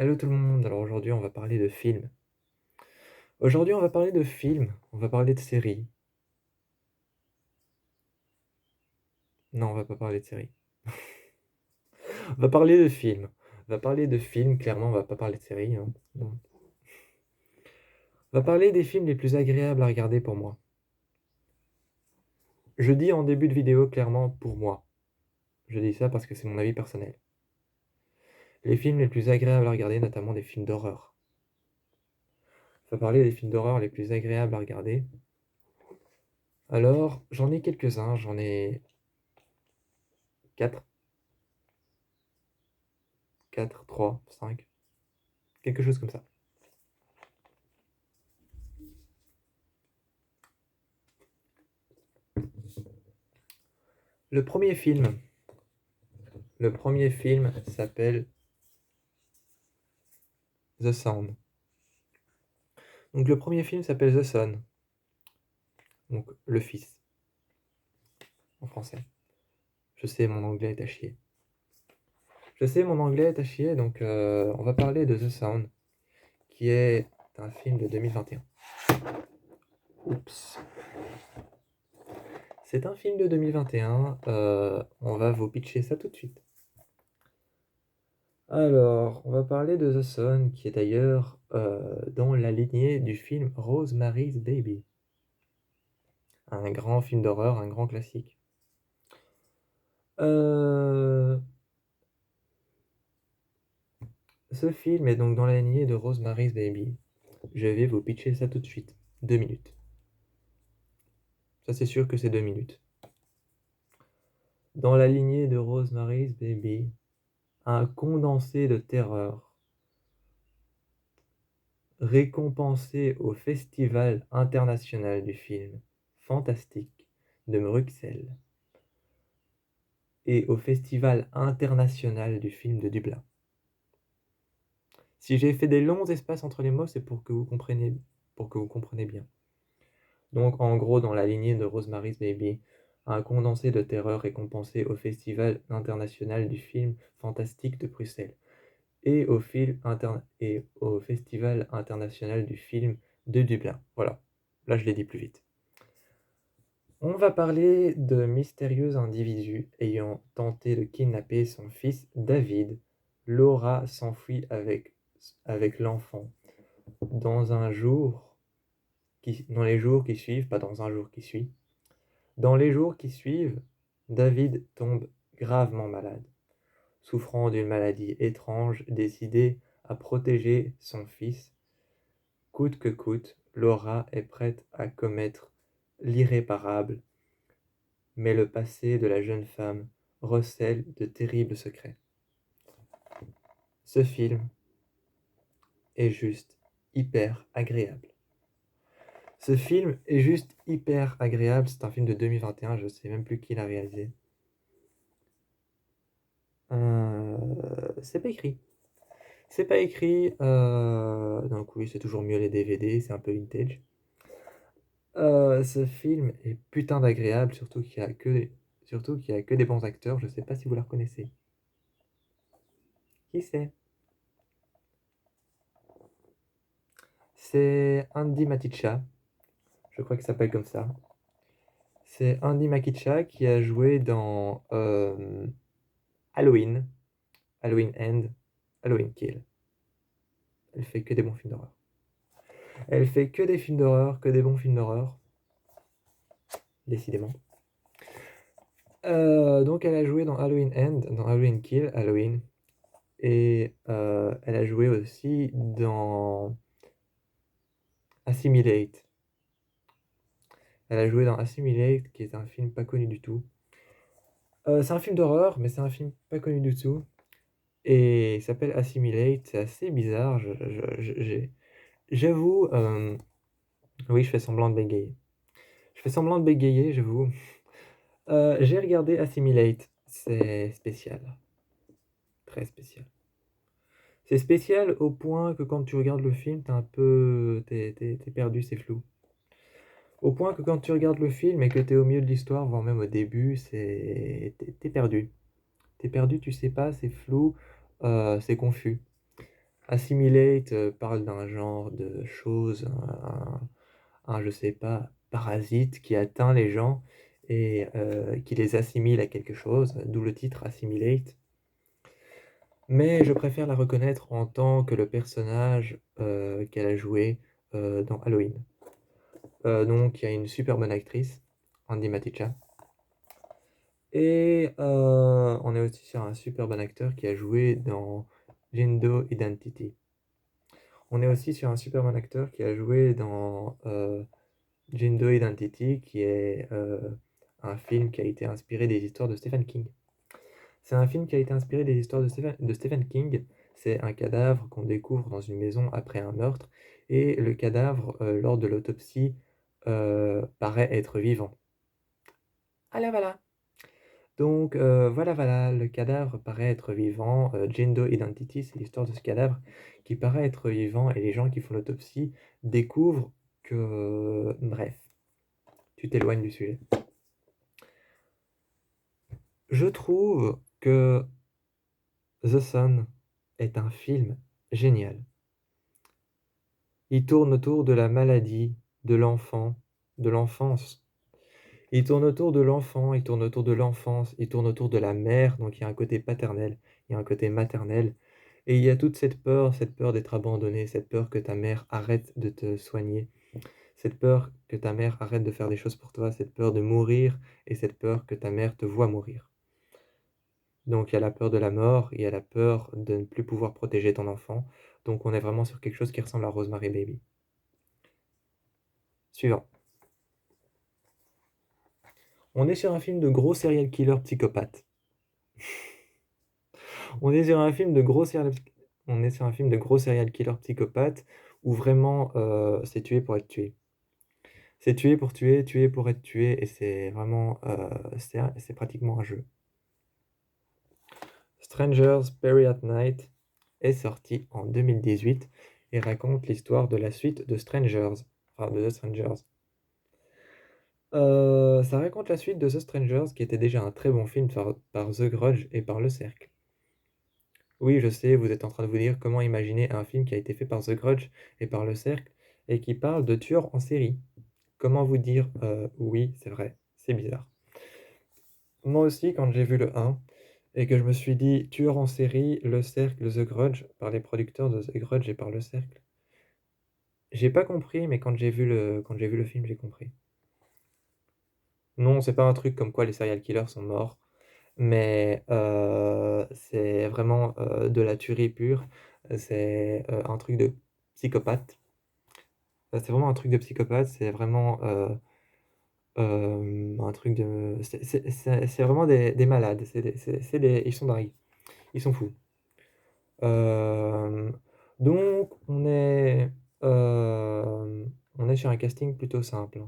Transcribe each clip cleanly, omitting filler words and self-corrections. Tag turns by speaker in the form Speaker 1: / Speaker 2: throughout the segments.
Speaker 1: Hello tout le monde, alors aujourd'hui on va parler de films. Aujourd'hui on va parler de films, on va parler de séries. Non, on va pas parler de séries. On va parler de films. On va parler de films, clairement on va pas parler de séries, hein. Non. On va parler des films les plus agréables à regarder pour moi. Je dis en début de vidéo clairement pour moi. Je dis ça parce que c'est mon avis personnel. Les films les plus agréables à regarder, notamment des films d'horreur. On va parler des films d'horreur les plus agréables à regarder. Alors, j'en ai quelques-uns, j'en ai 4, 4, 3, 5, quelque chose comme ça. Le premier film, le premier film s'appelle The Sound. Donc le premier film s'appelle The Son, donc le fils en français. Je sais, mon anglais est à chier. Je sais, mon anglais est à chier, donc on va parler de The Sound, qui est un film de 2021. Oups. C'est un film de 2021, on va vous pitcher ça tout de suite. Alors, on va parler de The Son, qui est d'ailleurs dans la lignée du film Rosemary's Baby. Un grand film d'horreur, un grand classique. Ce film est donc dans la lignée de Rosemary's Baby. Je vais vous pitcher ça tout de suite. 2 minutes. Ça, c'est sûr que c'est 2 minutes. Dans la lignée de Rosemary's Baby, un condensé de terreur récompensé au Festival international du film fantastique de Bruxelles et au Festival international du film de Dublin. Si j'ai fait des longs espaces entre les mots, c'est pour que vous compreniez bien. Donc, en gros, dans la lignée de Rosemary's Baby, un condensé de terreur récompensé au Festival international du film fantastique de Bruxelles et au Festival international du film de Dublin. Voilà, là je l'ai dit plus vite. On va parler de mystérieux individus ayant tenté de kidnapper son fils David. Laura s'enfuit avec l'enfant dans les jours qui suivent, pas dans un jour qui suit. Dans les jours qui suivent, David tombe gravement malade. Souffrant d'une maladie étrange, décidé à protéger son fils, coûte que coûte, Laura est prête à commettre l'irréparable, mais le passé de la jeune femme recèle de terribles secrets. Ce film est juste hyper agréable. Ce film est juste hyper agréable. C'est un film de 2021, je sais même plus qui l'a réalisé. C'est pas écrit. C'est pas écrit. Donc oui, c'est toujours mieux les DVD, c'est un peu vintage. Ce film est putain d'agréable, surtout qu'il y a que des bons acteurs. Je sais pas si vous la reconnaissez. Qui c'est? C'est Andy Maticha. Je crois qu'il s'appelle comme ça. C'est Andy Makicha qui a joué dans Halloween, Halloween End, Halloween Kill. Elle fait que des bons films d'horreur. Elle fait que des films d'horreur, que des bons films d'horreur. Décidément. Donc elle a joué dans Halloween End, dans Halloween Kill, Halloween. Et elle a joué aussi dans Assimilate. Elle a joué dans Assimilate, qui est un film pas connu du tout. C'est un film d'horreur, mais c'est un film pas connu du tout. Et il s'appelle Assimilate. C'est assez bizarre. J'avoue, oui, je fais semblant de bégayer. Je fais semblant de bégayer, j'avoue. J'ai regardé Assimilate. C'est spécial. Très spécial. C'est spécial au point que quand tu regardes le film, t'es perdu, c'est flou. Au point que quand tu regardes le film et que t'es au milieu de l'histoire, voire même au début, t'es perdu. T'es perdu, tu sais pas, c'est flou, c'est confus. Assimilate parle d'un genre de chose, je sais pas, parasite qui atteint les gens et qui les assimile à quelque chose, d'où le titre Assimilate. Mais je préfère la reconnaître en tant que le personnage qu'elle a joué dans Halloween. Donc il y a une super bonne actrice, Andy Maticha. Et on est aussi sur un super bon acteur qui a joué dans Jindo Identity. On est aussi sur un super bon acteur qui a joué dans Jindo Identity, qui est un film qui a été inspiré des histoires de Stephen King. C'est un film qui a été inspiré des histoires de Stephen King. C'est un cadavre qu'on découvre dans une maison après un meurtre, et le cadavre, lors de l'autopsie, paraît être vivant. Voilà, voilà. Donc, voilà, le cadavre paraît être vivant. Jindo Identity, c'est l'histoire de ce cadavre qui paraît être vivant, et les gens qui font l'autopsie découvrent que... Bref, tu t'éloignes du sujet. Je trouve que The Sun est un film génial. Il tourne autour de la maladie, de l'enfant, de l'enfance. Il tourne autour de l'enfant, il tourne autour de l'enfance, il tourne autour de la mère, donc il y a un côté paternel, il y a un côté maternel. Et il y a toute cette peur d'être abandonné, cette peur que ta mère arrête de te soigner, cette peur que ta mère arrête de faire des choses pour toi, cette peur de mourir et cette peur que ta mère te voie mourir. Donc il y a la peur de la mort, il y a la peur de ne plus pouvoir protéger ton enfant. Donc on est vraiment sur quelque chose qui ressemble à Rosemary Baby. Suivant. On est sur un film de gros serial killer psychopathe. On est sur un film de gros serial killer psychopathe où vraiment c'est tuer pour être tué. C'est tuer pour tuer, tuer pour être tué, et c'est vraiment c'est pratiquement un jeu. Strangers Bury at Night est sorti en 2018 et raconte l'histoire de la suite de Strangers, enfin de The Strangers. Ça raconte la suite de The Strangers, qui était déjà un très bon film par The Grudge et par Le Cercle. Oui, je sais, vous êtes en train de vous dire comment imaginer un film qui a été fait par The Grudge et par Le Cercle et qui parle de tueurs en série. Comment vous dire oui, c'est vrai, c'est bizarre. Moi aussi, quand j'ai vu le 1 et que je me suis dit tueur en série, Le Cercle, The Grudge, par les producteurs de The Grudge et par Le Cercle, j'ai pas compris, mais quand j'ai vu le film, j'ai compris. Non, c'est pas un truc comme quoi les serial killers sont morts, mais c'est vraiment de la tuerie pure. C'est un truc de psychopathe. C'est vraiment un truc de psychopathe. C'est vraiment un truc de. C'est vraiment des malades. Ils sont dingues. Ils sont fous. Euh, donc, on est sur un casting plutôt simple.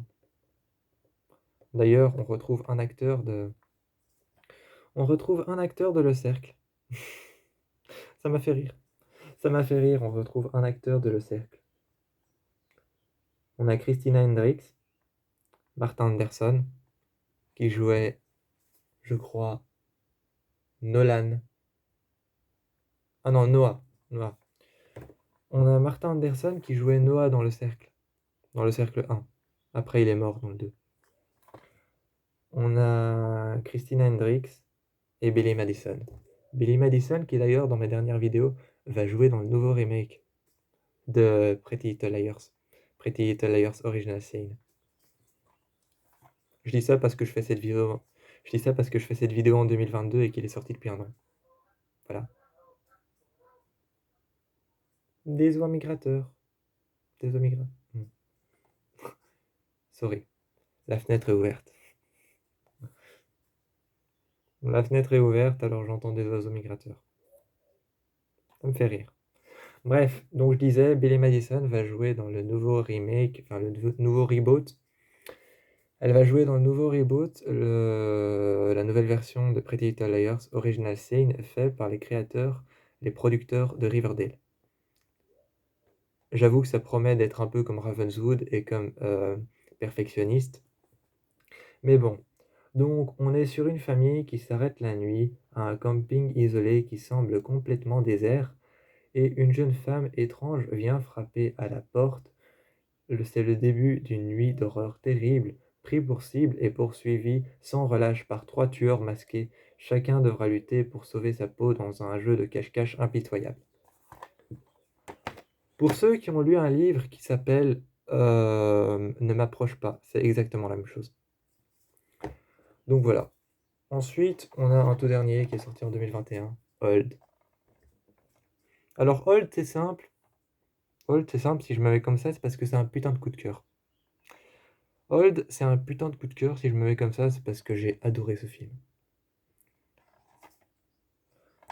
Speaker 1: D'ailleurs, on retrouve un acteur de Le Cercle. Ça m'a fait rire. Ça m'a fait rire, on retrouve un acteur de Le Cercle. On a Christina Hendricks, Martin Anderson, qui jouait, je crois, Nolan. Ah non, Noah. Noah. On a Martin Anderson qui jouait Noah dans Le Cercle 1. Après, il est mort dans le 2. On a Christina Hendricks et Billy Madison. Billy Madison, qui d'ailleurs, dans mes dernières vidéos, va jouer dans le nouveau remake de Pretty Little Liars. Pretty Little Liars Original Sin. Je dis ça parce que je fais cette vidéo en 2022 et qu'il est sorti depuis un an. Voilà. Des oies migrateurs. Des oies migrateurs. Sorry. La fenêtre est ouverte. La fenêtre est ouverte, alors j'entends des oiseaux migrateurs. Ça me fait rire. Bref, donc je disais, Billy Madison va jouer dans le nouveau remake, enfin le nouveau reboot. Elle va jouer dans le nouveau reboot, la nouvelle version de Pretty Little Liars Original Sin, fait par les producteurs de Riverdale. J'avoue que ça promet d'être un peu comme Ravenswood et comme perfectionniste. Mais bon, donc on est sur une famille qui s'arrête la nuit à un camping isolé qui semble complètement désert. et une jeune femme étrange vient frapper à la porte. C'est le début d'une nuit d'horreur terrible. Pris pour cible et poursuivi sans relâche par 3 tueurs masqués, chacun devra lutter pour sauver sa peau dans un jeu de cache-cache impitoyable. Pour ceux qui ont lu un livre qui s'appelle Ne m'approche pas, c'est exactement la même chose. Donc voilà. Ensuite, on a un tout dernier qui est sorti en 2021, Old. Alors Old, c'est simple. Old, c'est simple, si je me mets comme ça, c'est parce que c'est un putain de coup de cœur. Old, c'est un putain de coup de cœur, si je me mets comme ça, c'est parce que j'ai adoré ce film.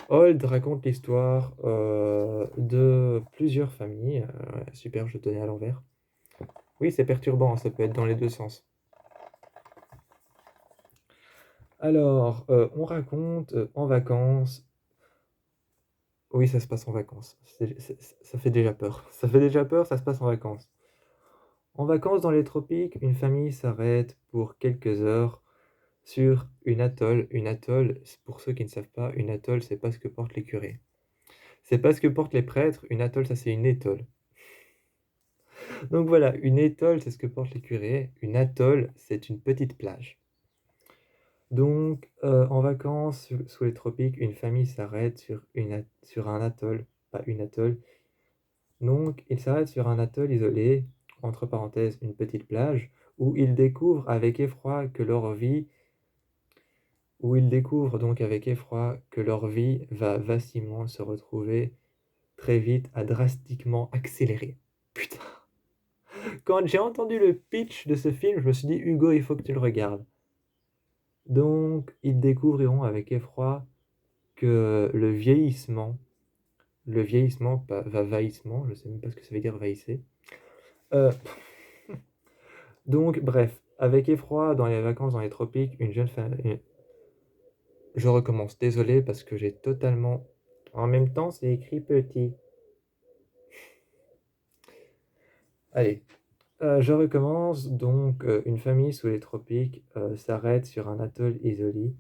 Speaker 1: Old raconte l'histoire de plusieurs familles. Super, je tenais à l'envers. Oui, c'est perturbant, ça peut être dans les deux sens. Alors, on raconte en vacances. Oui, ça se passe en vacances. Ça fait déjà peur. Ça fait déjà peur, ça se passe en vacances. En vacances dans les tropiques, une famille s'arrête pour quelques heures sur une atoll. Une atoll, pour ceux qui ne savent pas, une atoll, c'est pas ce que portent les curés. C'est pas ce que portent les prêtres. Une atoll, ça c'est une étole. Donc voilà, une étole, c'est ce que portent les curés. Une atoll, c'est une petite plage. Donc, en vacances sous les tropiques, une famille s'arrête sur un atoll, pas une atoll. Donc, ils s'arrêtent sur un atoll isolé, entre parenthèses, une petite plage, où ils découvrent avec effroi que leur vie où ils découvrent donc avec effroi que leur vie va vastement se retrouver très vite à drastiquement accélérer. Putain! Quand j'ai entendu le pitch de ce film, je me suis dit: «Hugo, il faut que tu le regardes». Donc, ils découvriront avec effroi que le vieillissement, pas vieillissement, je sais même pas ce que ça veut dire vieillissez. Euh, donc, bref, avec effroi, dans les vacances dans les tropiques, une jeune femme. Je recommence, désolé parce que j'ai totalement. En même temps, c'est écrit petit. Allez, je recommence. Donc, une famille sous les tropiques s'arrête sur un atoll isolé.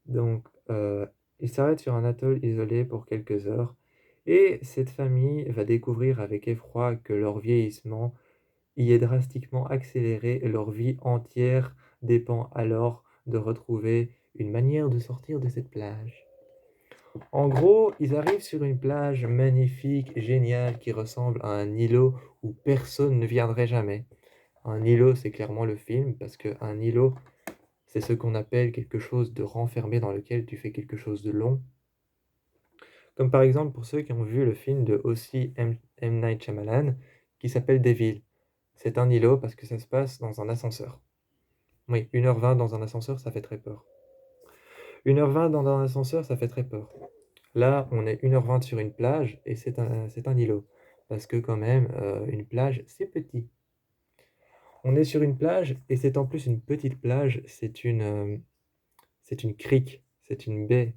Speaker 1: Donc, ils s'arrêtent sur un atoll isolé pour quelques heures. Et cette famille va découvrir avec effroi que leur vieillissement y est drastiquement accéléré et leur vie entière dépend alors de retrouver une manière de sortir de cette plage. En gros, ils arrivent sur une plage magnifique, géniale, qui ressemble à un îlot où personne ne viendrait jamais. Un îlot, c'est clairement le film, parce qu'un îlot, c'est ce qu'on appelle quelque chose de renfermé dans lequel tu fais quelque chose de long. Comme par exemple pour ceux qui ont vu le film de aussi M. Night Shyamalan, qui s'appelle Devil. C'est un îlot parce que ça se passe dans un ascenseur. Oui, 1h20 dans un ascenseur, ça fait très peur. 1h20 dans un ascenseur, ça fait très peur. Là, on est 1h20 sur une plage et c'est un îlot. Parce que quand même, une plage, c'est petit. On est sur une plage et c'est en plus une petite plage, c'est une crique, c'est une baie.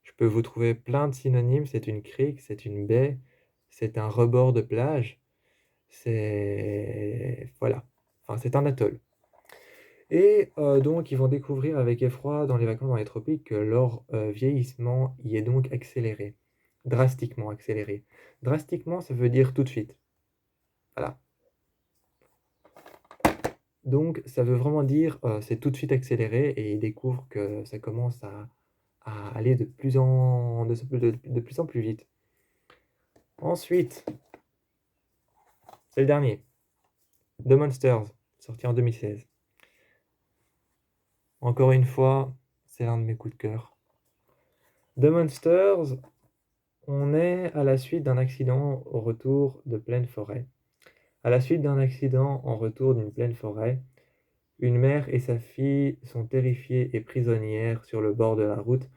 Speaker 1: Je peux vous trouver plein de synonymes, c'est une crique, c'est une baie, c'est un rebord de plage, c'est... Voilà. Enfin, c'est un atoll. Et donc ils vont découvrir avec effroi dans les vacances dans les tropiques que leur vieillissement y est donc accéléré, drastiquement accéléré. Drastiquement, ça veut dire tout de suite. Voilà. Donc ça veut vraiment dire c'est tout de suite accéléré et ils découvrent que ça commence à aller de plus en plus vite. Ensuite, c'est le dernier, The Monsters, sorti en 2016. Encore une fois, c'est l'un de mes coups de cœur. The Monsters, on est à la suite d'un accident au retour de pleine forêt. À la suite d'un accident en retour d'une pleine forêt, une mère et sa fille sont terrifiées et prisonnières sur le bord de la route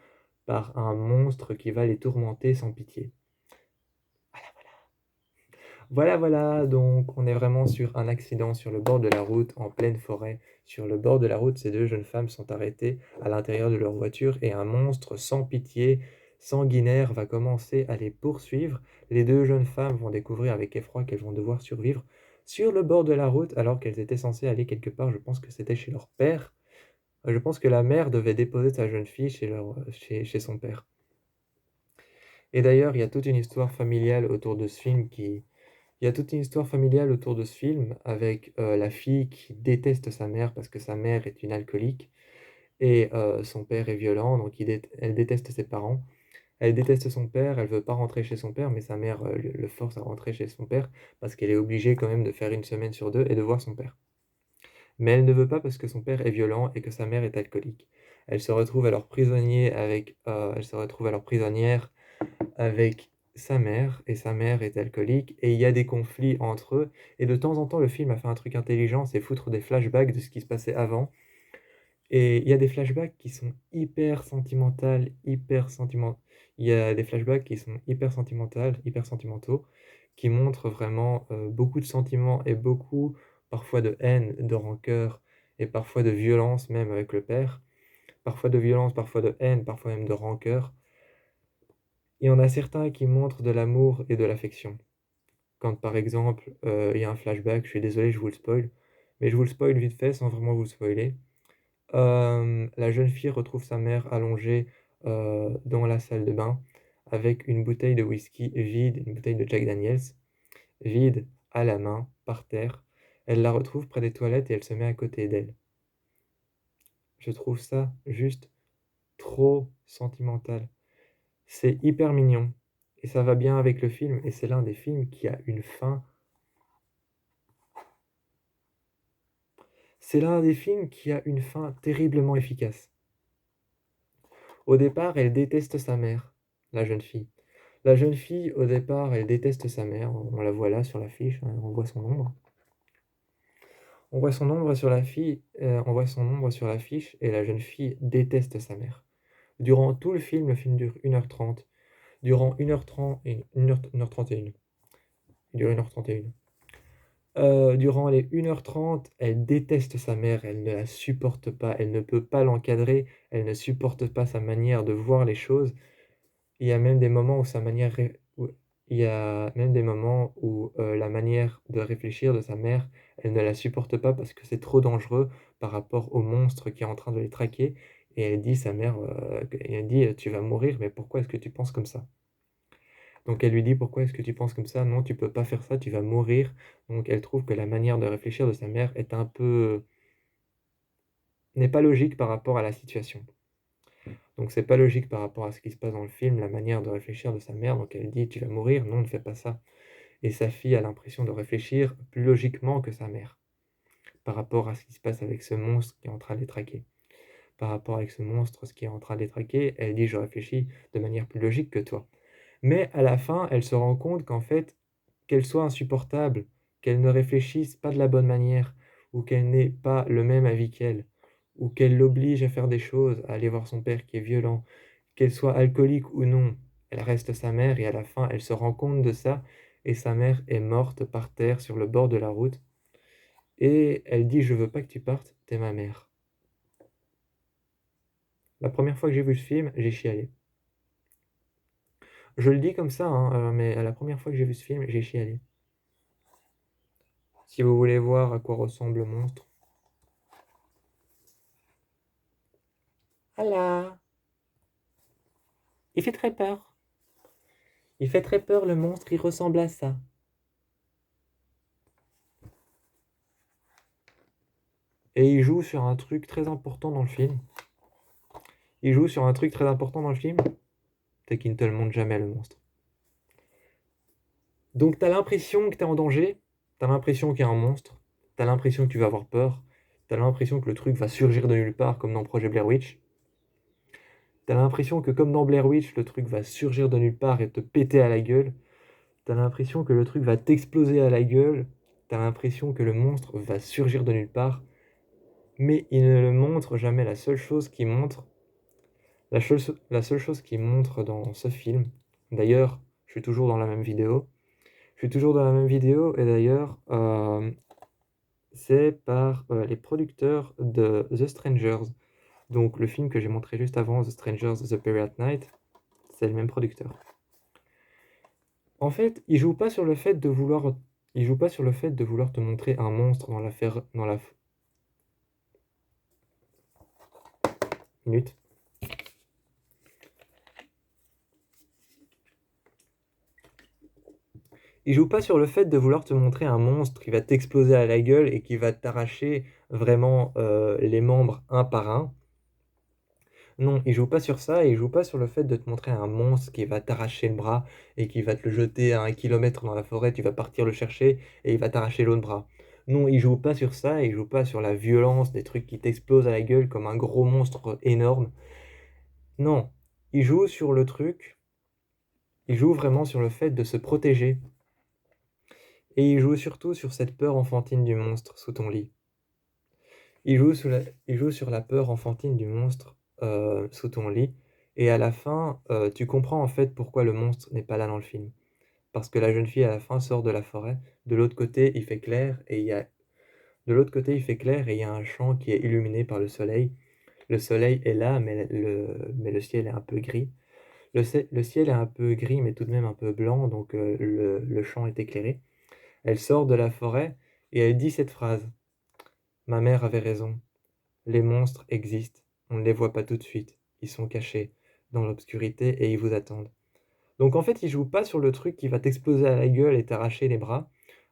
Speaker 1: par un monstre qui va les tourmenter sans pitié. Voilà, voilà. Voilà, voilà, donc on est vraiment sur un accident sur le bord de la route, en pleine forêt. Sur le bord de la route, ces deux jeunes femmes sont arrêtées à l'intérieur de leur voiture et un monstre sans pitié, sanguinaire, va commencer à les poursuivre. Les deux jeunes femmes vont découvrir avec effroi qu'elles vont devoir survivre sur le bord de la route alors qu'elles étaient censées aller quelque part, je pense que c'était chez leur père. Je pense que la mère devait déposer sa jeune fille chez son père. Et d'ailleurs, il y a toute une histoire familiale autour de ce film qui il y a toute une histoire familiale autour de ce film avec, la fille qui déteste sa mère parce que sa mère est une alcoolique et son père est violent, donc elle déteste ses parents. Elle déteste son père, elle veut pas rentrer chez son père, mais sa mère, le force à rentrer chez son père parce qu'elle est obligée quand même de faire une semaine sur 2 et de voir son père. Mais elle ne veut pas parce que son père est violent et que sa mère est alcoolique. Elle se retrouve alors prisonnière avec sa mère et sa mère est alcoolique et il y a des conflits entre eux et de temps en temps, le film a fait un truc intelligent, c'est foutre des flashbacks de ce qui se passait avant et il y a des flashbacks qui sont hyper sentimentales, il y a des flashbacks qui sont hyper sentimentaux, qui montrent vraiment, beaucoup de sentiments et beaucoup, parfois de haine, de rancœur et parfois de violence même avec le père. Parfois de violence, parfois de haine, parfois même de rancœur. Il y en a certains qui montrent de l'amour et de l'affection. Quand par exemple, il y a un flashback, je suis désolé, je vous le spoil, mais je vous le spoil vite fait sans vraiment vous le spoiler. La jeune fille retrouve sa mère allongée, dans la salle de bain avec une bouteille de whisky vide, une bouteille de Jack Daniels, vide, à la main, par terre. Elle la retrouve près des toilettes et elle se met à côté d'elle. Je trouve ça juste trop sentimental. C'est hyper mignon et ça va bien avec le film et c'est l'un des films qui a une fin c'est l'un des films qui a une fin terriblement efficace. Au départ, elle déteste sa mère, la jeune fille. La jeune fille, au départ, elle déteste sa mère, on la voit là sur l'affiche, hein, on voit son ombre. On voit son ombre sur la fille, on voit son ombre sur l'affiche et la jeune fille déteste sa mère. Durant tout le film dure 1h30. Durant 1h30 et 1h31. Il dure 1h31. Durant les 1h30, elle déteste sa mère, elle ne la supporte pas, elle ne peut pas l'encadrer, elle ne supporte pas sa manière de voir les choses. Il y a même des moments où sa manière ré où il y a même des moments où, la manière de réfléchir de sa mère, elle ne la supporte pas parce que c'est trop dangereux par rapport au monstre qui est en train de les traquer et elle dit sa mère, elle dit: «Tu vas mourir, mais pourquoi est-ce que tu penses comme ça?» Donc elle lui dit: «Pourquoi est-ce que tu penses comme ça? Non, tu peux pas faire ça, tu vas mourir». Donc elle trouve que la manière de réfléchir de sa mère est un peu n'est pas logique par rapport à la situation. Donc c'est pas logique par rapport à ce qui se passe dans le film, la manière de réfléchir de sa mère, donc elle dit: «Tu vas mourir, non, ne fais pas ça». Et sa fille a l'impression de réfléchir plus logiquement que sa mère, par rapport à ce qui se passe avec ce monstre qui est en train de les traquer. Par rapport avec ce monstre, ce qui est en train de les traquer, elle dit: «Je réfléchis de manière plus logique que toi». Mais à la fin, elle se rend compte qu'en fait, qu'elle soit insupportable, qu'elle ne réfléchisse pas de la bonne manière, ou qu'elle n'ait pas le même avis qu'elle, ou qu'elle l'oblige à faire des choses, à aller voir son père qui est violent, qu'elle soit alcoolique ou non, elle reste sa mère et à la fin, elle se rend compte de ça et sa mère est morte par terre sur le bord de la route et elle dit: «Je veux pas que tu partes, tu es ma mère». La première fois que j'ai vu ce film, j'ai chialé. Je le dis comme ça, hein, mais la première fois que j'ai vu ce film, j'ai chialé. Si vous voulez voir à quoi ressemble le monstre. Voilà. Il fait très peur. Il fait très peur le monstre, il ressemble à ça. Et il joue sur un truc très important dans le film. Il joue sur un truc très important dans le film, c'est qu'il ne te le montre jamais le monstre. Donc t'as l'impression que t'es en danger, t'as l'impression qu'il y a un monstre, t'as l'impression que tu vas avoir peur, t'as l'impression que le truc va surgir de nulle part comme dans Projet Blair Witch. T'as l'impression que comme dans Blair Witch, le truc va surgir de nulle part et te péter à la gueule. T'as l'impression que le truc va t'exploser à la gueule. T'as l'impression que le monstre va surgir de nulle part. Mais il ne le montre jamais. La seule chose qu'il montre dans ce film, d'ailleurs, je suis toujours dans la même vidéo. Je suis toujours dans la même vidéo et d'ailleurs, c'est par les producteurs de The Strangers. Donc le film que j'ai montré juste avant, The Strangers, The Perry at Night, c'est le même producteur. En fait, il joue pas sur le fait de vouloir te montrer un monstre dans la minute. Il joue pas sur le fait de vouloir te montrer un monstre qui va t'exploser à la gueule et qui va t'arracher vraiment, les membres un par un. Non, il joue pas sur ça et il joue pas sur le fait de te montrer un monstre qui va t'arracher le bras et qui va te le jeter à 1 kilomètre dans la forêt, tu vas partir le chercher et il va t'arracher l'autre bras. Non, il joue pas sur ça, il joue pas sur la violence, des trucs qui t'explosent à la gueule comme un gros monstre énorme. Non, il joue sur le truc, il joue vraiment sur le fait de se protéger et il joue surtout sur cette peur enfantine du monstre sous ton lit. Il joue sur la peur enfantine du monstre, sous ton lit et à la fin, tu comprends en fait pourquoi le monstre n'est pas là dans le film. Parce que la jeune fille à la fin sort de la forêt, de l'autre côté il fait clair et il y a un champ qui est illuminé par le soleil. Le soleil est là, mais le ciel est un peu gris. Le ciel est un peu gris, mais tout de même un peu blanc, donc le champ est éclairé. Elle sort de la forêt et elle dit cette phrase: «Ma mère avait raison. Les monstres existent, on ne les voit pas tout de suite, ils sont cachés dans l'obscurité et ils vous attendent». Donc en fait, il joue pas sur le truc qui va t'exploser à la gueule et t'arracher les bras.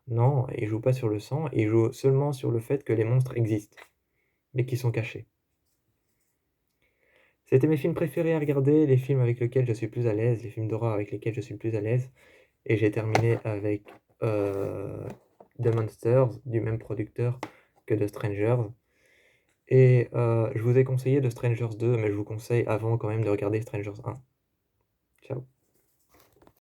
Speaker 1: Non, il joue pas sur le sang, il joue seulement sur le fait que les monstres existent, mais qu'ils sont cachés. C'était mes films préférés à regarder, les films avec lesquels je suis plus à l'aise, les films d'horreur avec lesquels je suis le plus à l'aise. Et j'ai terminé avec The Monsters, du même producteur que The Strangers. Et je vous ai conseillé The Strangers 2, mais je vous conseille avant quand même de regarder Strangers 1.